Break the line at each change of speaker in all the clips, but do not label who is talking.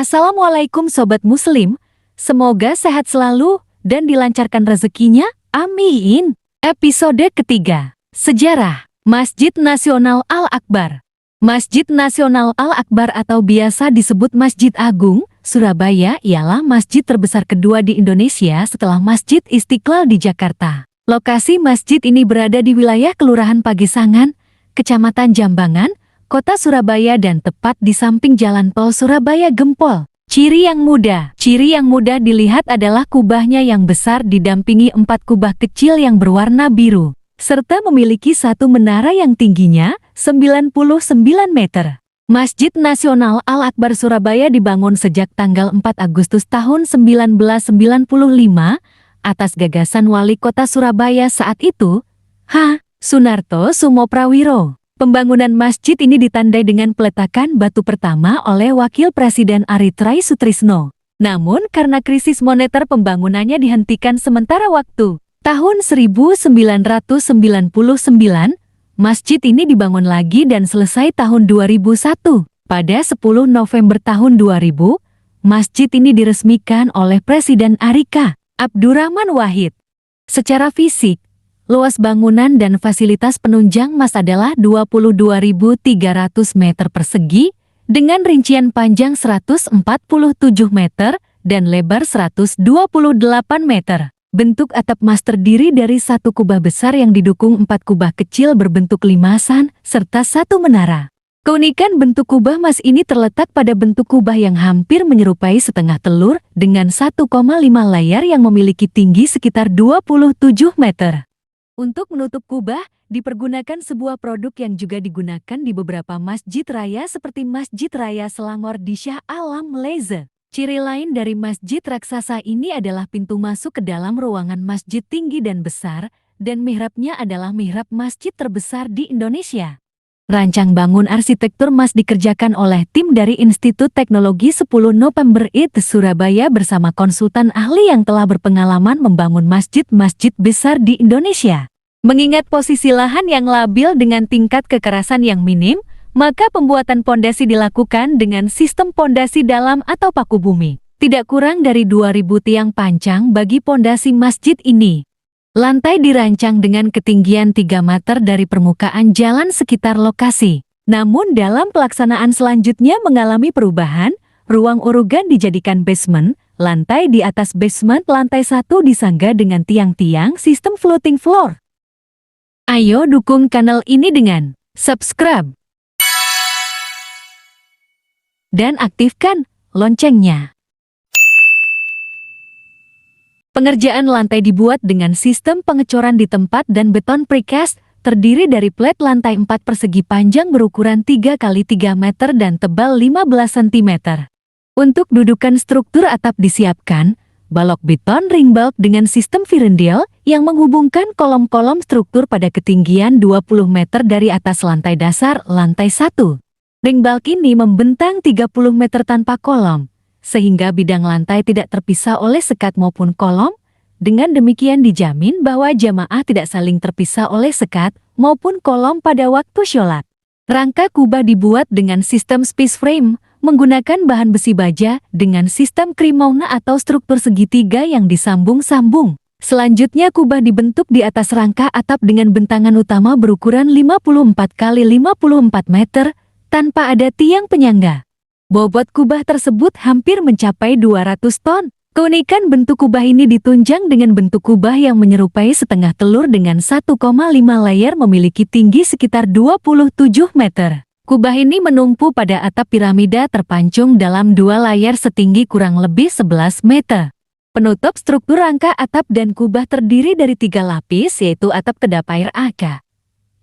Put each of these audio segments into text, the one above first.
Assalamualaikum Sobat Muslim, semoga sehat selalu dan dilancarkan rezekinya, amin. Episode ketiga, Sejarah Masjid Nasional Al-Akbar. Masjid Nasional Al-Akbar atau biasa disebut Masjid Agung, Surabaya ialah masjid terbesar kedua di Indonesia setelah Masjid Istiqlal di Jakarta. Lokasi masjid ini berada di wilayah Kelurahan Pagesangan, Kecamatan Jambangan, Kota Surabaya dan tepat di samping Jalan Tol Surabaya Gempol. Ciri yang mudah dilihat adalah kubahnya yang besar didampingi 4 kubah kecil yang berwarna biru, serta memiliki satu menara yang tingginya 99 meter. Masjid Nasional Al-Akbar Surabaya dibangun sejak tanggal 4 Agustus tahun 1995 atas gagasan Wali Kota Surabaya saat itu, H. Sunarto Sumoprawiro. Pembangunan masjid ini ditandai dengan peletakan batu pertama oleh Wakil Presiden Aritrai Sutrisno. Namun karena krisis moneter pembangunannya dihentikan sementara waktu. Tahun 1999, masjid ini dibangun lagi dan selesai tahun 2001. Pada 10 November tahun 2000, masjid ini diresmikan oleh Presiden Arika Abdurrahman Wahid. Secara fisik, luas bangunan dan fasilitas penunjang mas adalah 22.300 meter persegi dengan rincian panjang 147 meter dan lebar 128 meter. Bentuk atap mas terdiri dari satu kubah besar yang didukung 4 kubah kecil berbentuk limasan serta satu menara. Keunikan bentuk kubah mas ini terletak pada bentuk kubah yang hampir menyerupai setengah telur dengan 1,5 layar yang memiliki tinggi sekitar 27 meter. Untuk menutup kubah, dipergunakan sebuah produk yang juga digunakan di beberapa masjid raya seperti Masjid Raya Selangor di Shah Alam, Malaysia. Ciri lain dari masjid raksasa ini adalah pintu masuk ke dalam ruangan masjid tinggi dan besar, dan mihrabnya adalah mihrab masjid terbesar di Indonesia. Rancang bangun arsitektur mas dikerjakan oleh tim dari Institut Teknologi 10 November IT Surabaya bersama konsultan ahli yang telah berpengalaman membangun masjid-masjid besar di Indonesia. Mengingat posisi lahan yang labil dengan tingkat kekerasan yang minim, maka pembuatan pondasi dilakukan dengan sistem pondasi dalam atau paku bumi. Tidak kurang dari 2.000 tiang pancang bagi pondasi masjid ini. Lantai dirancang dengan ketinggian 3 meter dari permukaan jalan sekitar lokasi. Namun dalam pelaksanaan selanjutnya mengalami perubahan, ruang urugan dijadikan basement, lantai di atas basement lantai 1 disangga dengan tiang-tiang sistem floating floor. Ayo dukung kanal ini dengan subscribe dan aktifkan loncengnya. Pengerjaan lantai dibuat dengan sistem pengecoran di tempat dan beton precast, terdiri dari plat lantai 4 persegi panjang berukuran 3 x 3 meter dan tebal 15 cm. Untuk dudukan struktur atap disiapkan, balok beton ring bulk dengan sistem Virendale yang menghubungkan kolom-kolom struktur pada ketinggian 20 meter dari atas lantai dasar lantai 1. Ring bulk ini membentang 30 meter tanpa kolom, sehingga bidang lantai tidak terpisah oleh sekat maupun kolom. Dengan demikian dijamin bahwa jamaah tidak saling terpisah oleh sekat maupun kolom pada waktu sholat. Rangka kubah dibuat dengan sistem space frame, menggunakan bahan besi baja dengan sistem krimouna atau struktur segitiga yang disambung-sambung. Selanjutnya kubah dibentuk di atas rangka atap dengan bentangan utama berukuran 54 x 54 meter, tanpa ada tiang penyangga. Bobot kubah tersebut hampir mencapai 200 ton. Keunikan bentuk kubah ini ditunjang dengan bentuk kubah yang menyerupai setengah telur dengan 1,5 layar memiliki tinggi sekitar 27 meter. Kubah ini menumpu pada atap piramida terpancung dalam 2 layar setinggi kurang lebih 11 meter. Penutup struktur rangka atap dan kubah terdiri dari 3 lapis yaitu atap kedap air AK,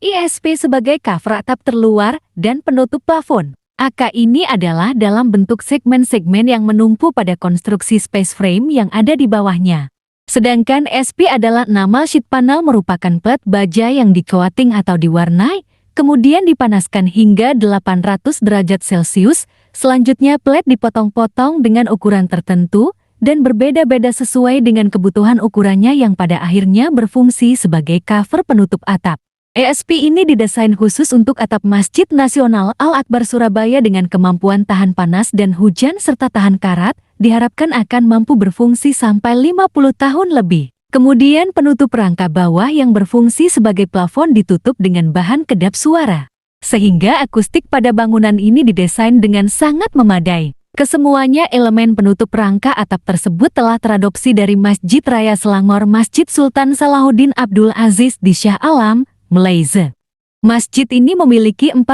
ISP sebagai cover atap terluar, dan penutup plafon. AK ini adalah dalam bentuk segmen-segmen yang menumpu pada konstruksi space frame yang ada di bawahnya. Sedangkan SP adalah nama sheet panel merupakan plat baja yang di-coating atau diwarnai, kemudian dipanaskan hingga 800 derajat Celcius, selanjutnya plat dipotong-potong dengan ukuran tertentu, dan berbeda-beda sesuai dengan kebutuhan ukurannya yang pada akhirnya berfungsi sebagai cover penutup atap. ESP ini didesain khusus untuk atap Masjid Nasional Al-Akbar Surabaya dengan kemampuan tahan panas dan hujan serta tahan karat, diharapkan akan mampu berfungsi sampai 50 tahun lebih. Kemudian penutup rangka bawah yang berfungsi sebagai plafon ditutup dengan bahan kedap suara. Sehingga akustik pada bangunan ini didesain dengan sangat memadai. Kesemuanya elemen penutup rangka atap tersebut telah teradopsi dari Masjid Raya Selangor Masjid Sultan Salahuddin Abdul Aziz di Shah Alam, Malaysia. Masjid ini memiliki 45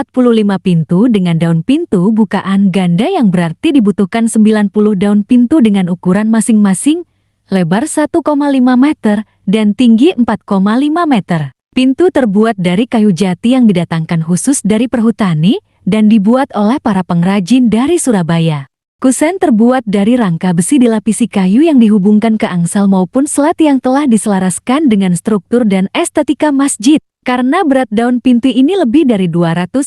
pintu dengan daun pintu bukaan ganda yang berarti dibutuhkan 90 daun pintu dengan ukuran masing-masing, lebar 1,5 meter dan tinggi 4,5 meter. Pintu terbuat dari kayu jati yang didatangkan khusus dari perhutani dan dibuat oleh para pengrajin dari Surabaya. Kusen terbuat dari rangka besi dilapisi kayu yang dihubungkan ke angsal maupun slat yang telah diselaraskan dengan struktur dan estetika masjid. Karena berat daun pintu ini lebih dari 250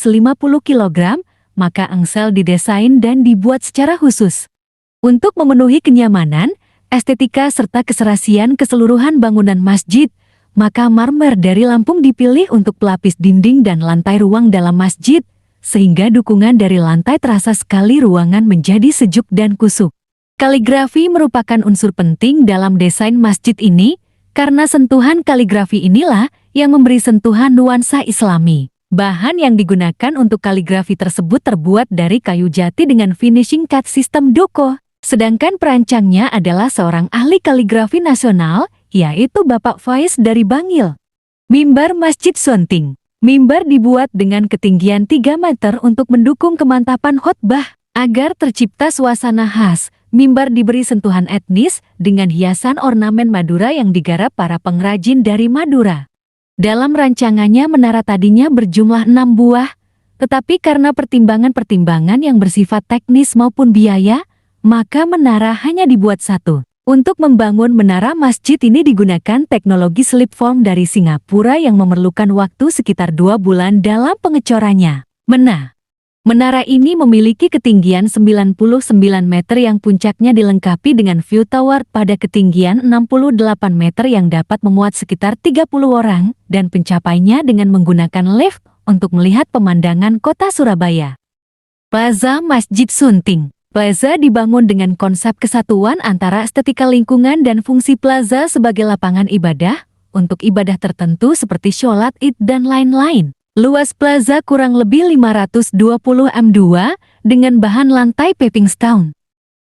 kg, maka angsal didesain dan dibuat secara khusus. Untuk memenuhi kenyamanan, estetika serta keserasian keseluruhan bangunan masjid, maka marmer dari Lampung dipilih untuk pelapis dinding dan lantai ruang dalam masjid, sehingga dukungan dari lantai terasa sekali ruangan menjadi sejuk dan kusuk. Kaligrafi merupakan unsur penting dalam desain masjid ini, karena sentuhan kaligrafi inilah yang memberi sentuhan nuansa Islami. Bahan yang digunakan untuk kaligrafi tersebut terbuat dari kayu jati dengan finishing cut sistem Doko. Sedangkan perancangnya adalah seorang ahli kaligrafi nasional, yaitu Bapak Faiz dari Bangil. Mimbar Masjid Sunting. Mimbar dibuat dengan ketinggian 3 meter untuk mendukung kemantapan khotbah. Agar tercipta suasana khas, mimbar diberi sentuhan etnis dengan hiasan ornamen Madura yang digarap para pengrajin dari Madura. Dalam rancangannya menara tadinya berjumlah 6 buah, tetapi karena pertimbangan-pertimbangan yang bersifat teknis maupun biaya, maka menara hanya dibuat 1. Untuk membangun menara masjid ini digunakan teknologi slipform dari Singapura yang memerlukan waktu sekitar 2 bulan dalam pengecorannya. Menara ini memiliki ketinggian 99 meter yang puncaknya dilengkapi dengan view tower pada ketinggian 68 meter yang dapat memuat sekitar 30 orang dan pencapainya dengan menggunakan lift untuk melihat pemandangan kota Surabaya. Plaza Masjid Sunting. Plaza dibangun dengan konsep kesatuan antara estetika lingkungan dan fungsi plaza sebagai lapangan ibadah, untuk ibadah tertentu seperti sholat id dan lain-lain. Luas plaza kurang lebih 520 m2 dengan bahan lantai paving stone.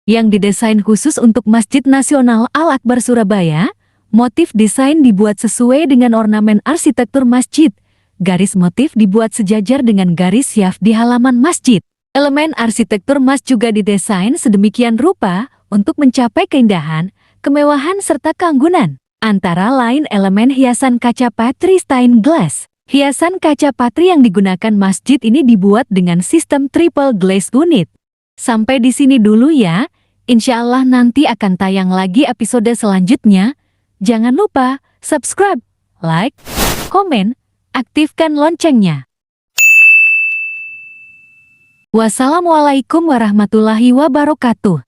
Yang didesain khusus untuk Masjid Nasional Al-Akbar Surabaya, motif desain dibuat sesuai dengan ornamen arsitektur masjid. Garis motif dibuat sejajar dengan garis syaf di halaman masjid. Elemen arsitektur masjid juga didesain sedemikian rupa untuk mencapai keindahan, kemewahan serta keanggunan. Antara lain elemen hiasan kaca patri stained glass. Hiasan kaca patri yang digunakan masjid ini dibuat dengan sistem triple glaze unit. Sampai di sini dulu ya. Insya Allah nanti akan tayang lagi episode selanjutnya. Jangan lupa subscribe, like, komen, aktifkan loncengnya. Wassalamualaikum warahmatullahi wabarakatuh.